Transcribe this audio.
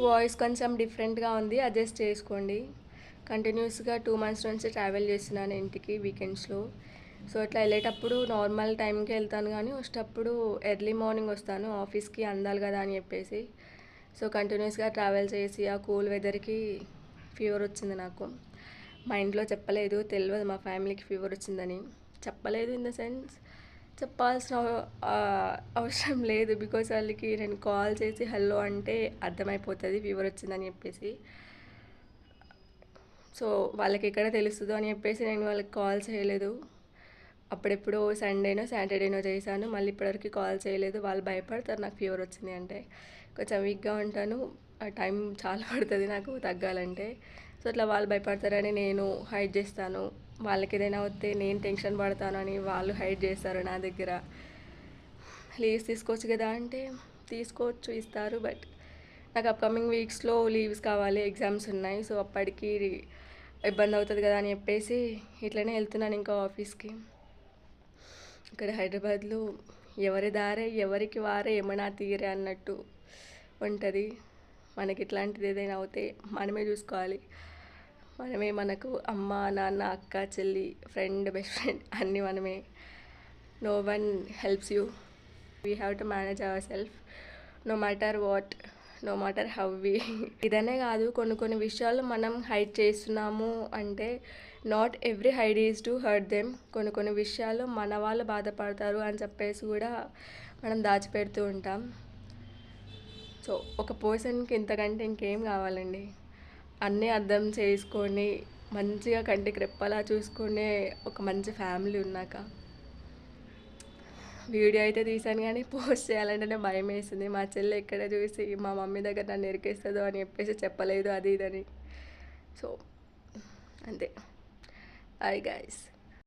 Voice కొంచెం డిఫరెంట్గా ఉంది, అడ్జస్ట్ చేసుకోండి. కంటిన్యూస్గా 2 మంత్స్ నుంచి ట్రావెల్ చేస్తున్నాను ఇంటికి వీకెండ్స్లో. సో అట్లా వెళ్ళేటప్పుడు నార్మల్ టైంకి వెళ్తాను, కానీ వచ్చేటప్పుడు ఎర్లీ మార్నింగ్ వస్తాను, ఆఫీస్కి అందాలి కదా అని చెప్పేసి. సో కంటిన్యూస్గా ట్రావెల్ చేసి ఆ కూల్ వెదర్కి ఫీవర్ వచ్చింది నాకు. మా ఇంట్లో చెప్పలేదు, తెలియదు మా ఫ్యామిలీకి ఫీవర్ వచ్చిందని. చెప్పలేదు ఇన్ ద సెన్స్, చెప్పాల్సిన ఆ, అవసరం లేదు. బికాస్ వాళ్ళకి నేను కాల్ చేసి హలో అంటే అర్థమైపోతుంది ఫీవర్ వచ్చిందని చెప్పేసి. సో వాళ్ళకి ఎక్కడ తెలుస్తుందో అని చెప్పేసి నేను వాళ్ళకి కాల్ చేయలేదు. అప్పుడెప్పుడో సండేనో సాటర్డేనో చేశాను, మళ్ళీ ఇప్పటివరకు కాల్ చేయలేదు. వాళ్ళు భయపడతారు నాకు ఫీవర్ వచ్చింది అంటే. కొంచెం వీక్గా ఉంటాను, ఆ టైం చాలా పడుతుంది నాకు తగ్గాలంటే. సో అట్లా వాళ్ళు భయపడతారని నేను హైడ్ చేస్తాను. వాళ్ళకి ఏదైనా వస్తే నేను టెన్షన్ పడతానని వాళ్ళు హైడ్ చేస్తారు నా దగ్గర. లీవ్స్ తీసుకోవచ్చు కదా అంటే తీసుకోవచ్చు, ఇస్తారు. బట్ నాకు అప్కమింగ్ వీక్స్లో లీవ్స్ కావాలి, ఎగ్జామ్స్ ఉన్నాయి. సో అప్పటికి ఇబ్బంది అవుతుంది కదా అని చెప్పేసి ఇట్లనే వెళ్తున్నాను ఇంకా ఆఫీస్కి. ఇక్కడ హైదరాబాద్లో ఎవరి దారే ఎవరికి వారే ఏమైనా తీరే అన్నట్టు ఉంటుంది. మనకి ఇట్లాంటిది ఏదైనా అవుతే మనమే చూసుకోవాలి. మనమే, మనకు అమ్మ నాన్న అక్క చెల్లి ఫ్రెండ్ బెస్ట్ ఫ్రెండ్ అన్నీ మనమే. No one helps you, we have to manage our self no matter what, no matter how we. ఇదనే కాదు, కొన్ని కొన్ని విషయాలు మనం హైడ్ చేస్తున్నాము అంటే not every hide is to hurt them. కొన్ని కొన్ని విషయాలు మన వాళ్ళు బాధపడతారు అని చెప్పేసి కూడా మనం దాచిపెడుతూ ఉంటాం. సో ఒక పర్సన్కి ఇంతకంటే ఇంకేం కావాలండి. అన్నీ అర్థం చేసుకొని మంచిగా కంటికి రెప్పలా చూసుకునే ఒక మంచి ఫ్యామిలీ ఉన్నాక. వీడియో అయితే తీసాను కానీ పోస్ట్ చేయాలంటేనే భయం వేసింది. మా చెల్లి ఎక్కడ చూసి మా మమ్మీ దగ్గర నన్ను ఎరికేస్తుందో అని చెప్పేసి చెప్పలేదు అది ఇదని. సో అంతే. Hi guys.